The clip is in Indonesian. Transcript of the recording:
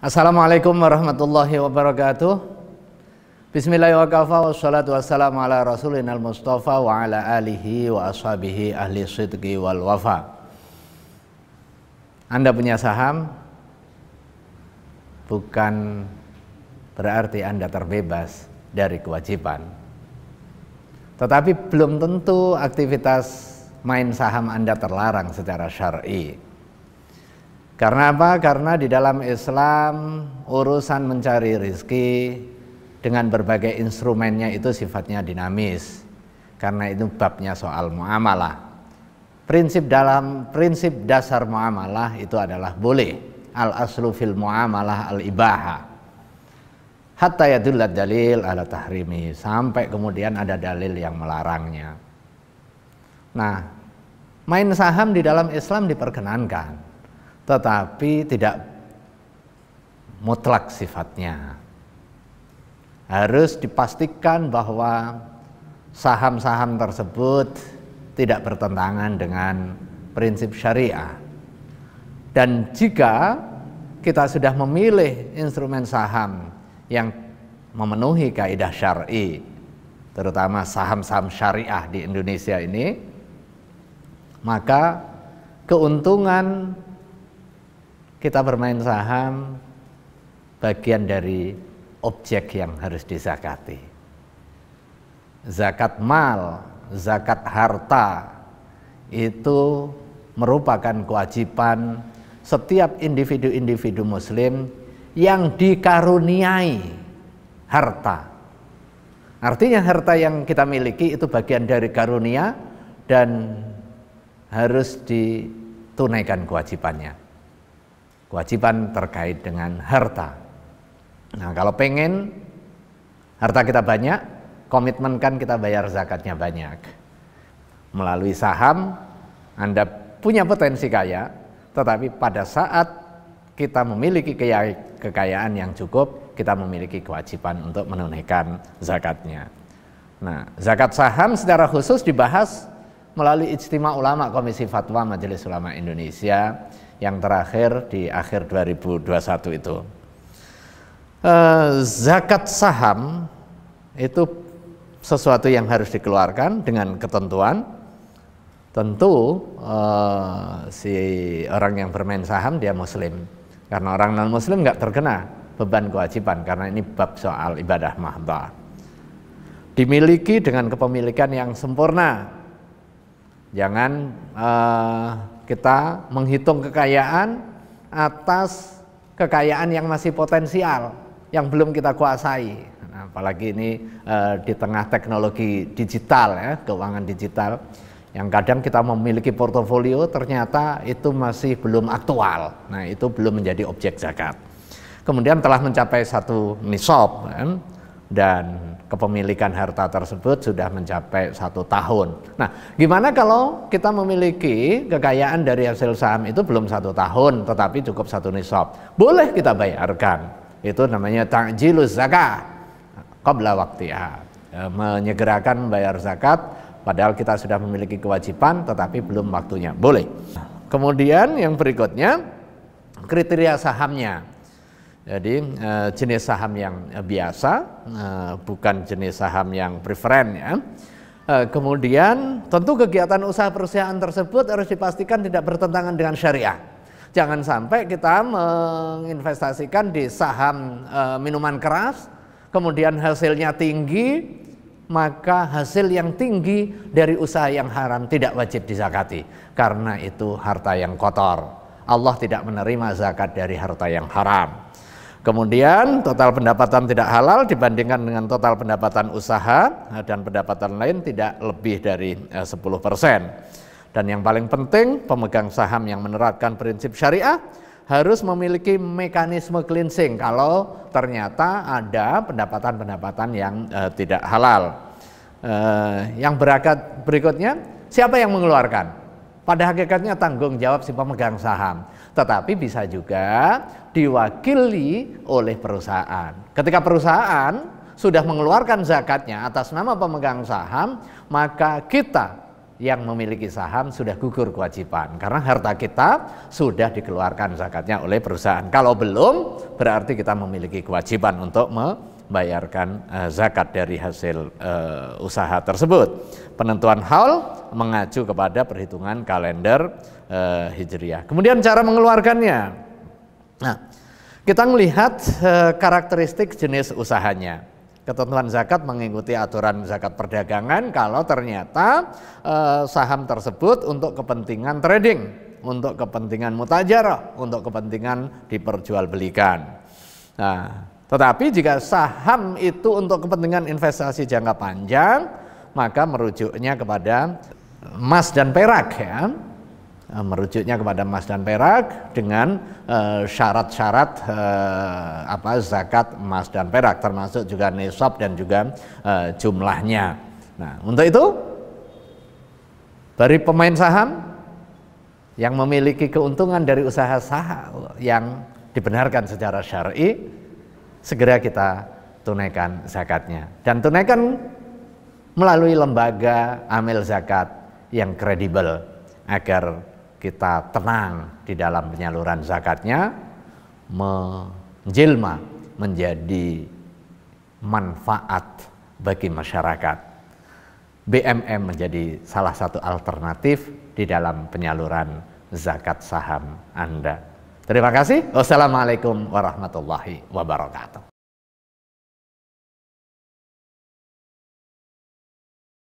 Assalamualaikum warahmatullahi wabarakatuh. Bismillahirrahmanirrahim. Wassalatu wassalamu ala rasulina al-mustafa wa ala alihi wa ashabihi ahli sidqi wal wafa. Anda punya saham bukan berarti Anda terbebas dari kewajiban. Tetapi belum tentu aktivitas main saham Anda terlarang secara syar'i. Karena apa? Karena di dalam Islam urusan mencari rezeki dengan berbagai instrumennya itu sifatnya dinamis. Karena itu babnya soal muamalah. Prinsip dasar muamalah itu adalah boleh. Al aslu fil muamalah al ibaha. Hatta yadullad dalil ala tahrimi, sampai kemudian ada dalil yang melarangnya. Nah, main saham di dalam Islam diperkenankan, tetapi tidak mutlak sifatnya. Harus dipastikan bahwa saham-saham tersebut tidak bertentangan dengan prinsip syariah. Dan jika kita sudah memilih instrumen saham yang memenuhi kaidah syar'i, terutama saham-saham syariah di Indonesia ini, maka keuntungan kita bermain saham bagian dari objek yang harus dizakati. Zakat mal, zakat harta itu merupakan kewajiban setiap individu-individu muslim yang dikaruniai harta. Artinya harta yang kita miliki itu bagian dari karunia dan harus ditunaikan kewajibannya. Kewajiban terkait dengan harta. Nah, kalau pengen harta kita banyak, komitmenkan kita bayar zakatnya banyak. Melalui saham, Anda punya potensi kaya, tetapi pada saat kita memiliki kekayaan yang cukup, kita memiliki kewajiban untuk menunaikan zakatnya. Nah, zakat saham secara khusus dibahas melalui Ijtima Ulama Komisi Fatwa Majelis Ulama Indonesia yang terakhir di akhir 2021 itu. Zakat saham itu sesuatu yang harus dikeluarkan dengan ketentuan. Tentu si orang yang bermain saham dia muslim. Karena orang non muslim nggak terkena beban kewajiban, karena ini bab soal ibadah mahdhah. Dimiliki dengan kepemilikan yang sempurna. Jangan kita menghitung kekayaan atas kekayaan yang masih potensial, yang belum kita kuasai. Nah, apalagi ini di tengah teknologi digital, ya, keuangan digital, yang kadang kita memiliki portofolio ternyata itu masih belum aktual. Nah, itu belum menjadi objek zakat. Kemudian telah mencapai satu nisab, kan? Dan kepemilikan harta tersebut sudah mencapai 1 tahun. Nah, gimana kalau kita memiliki kekayaan dari hasil saham itu belum 1 tahun, tetapi cukup 1 nisab? Boleh kita bayarkan. Itu namanya ta'jiluz zakah qabla waqtiha. Menyegerakan membayar zakat padahal kita sudah memiliki kewajiban tetapi belum waktunya. Boleh. Kemudian yang berikutnya, kriteria sahamnya. Jadi jenis saham yang biasa, bukan jenis saham yang preferen, ya. Kemudian tentu kegiatan usaha perusahaan tersebut harus dipastikan tidak bertentangan dengan syariah. Jangan sampai kita menginvestasikan di saham minuman keras, kemudian hasilnya tinggi, maka hasil yang tinggi dari usaha yang haram tidak wajib dizakati, karena itu harta yang kotor. Allah tidak menerima zakat dari harta yang haram. Kemudian total pendapatan tidak halal dibandingkan dengan total pendapatan usaha dan pendapatan lain tidak lebih dari 10%. Dan yang paling penting, pemegang saham yang menerapkan prinsip syariah harus memiliki mekanisme cleansing kalau ternyata ada pendapatan-pendapatan yang tidak halal. Yang berikutnya, siapa yang mengeluarkan? Pada hakikatnya tanggung jawab si pemegang saham, tetapi bisa juga diwakili oleh perusahaan. Ketika perusahaan sudah mengeluarkan zakatnya atas nama pemegang saham, maka kita yang memiliki saham sudah gugur kewajiban karena harta kita sudah dikeluarkan zakatnya oleh perusahaan. Kalau belum, berarti kita memiliki kewajiban untuk membayarkan zakat dari hasil usaha tersebut. Penentuan haul mengacu kepada perhitungan kalender Hijriah. Kemudian cara mengeluarkannya. Nah, kita melihat karakteristik jenis usahanya. Ketentuan zakat mengikuti aturan zakat perdagangan kalau ternyata saham tersebut untuk kepentingan trading, untuk kepentingan mutajarah, untuk kepentingan diperjualbelikan. Nah, tetapi jika saham itu untuk kepentingan investasi jangka panjang, maka merujuknya kepada emas dan perak ya. Merujuknya kepada emas dan perak dengan syarat-syarat zakat emas dan perak, termasuk juga nisab dan juga jumlahnya. Nah, untuk itu bagi pemain saham yang memiliki keuntungan dari usaha saham yang dibenarkan secara syar'i, segera kita tunaikan zakatnya dan tunaikan melalui lembaga amil zakat yang kredibel agar kita tenang di dalam penyaluran zakatnya, menjelma menjadi manfaat bagi masyarakat. BMM menjadi salah satu alternatif di dalam penyaluran zakat saham Anda. Terima kasih. Wassalamualaikum warahmatullahi wabarakatuh.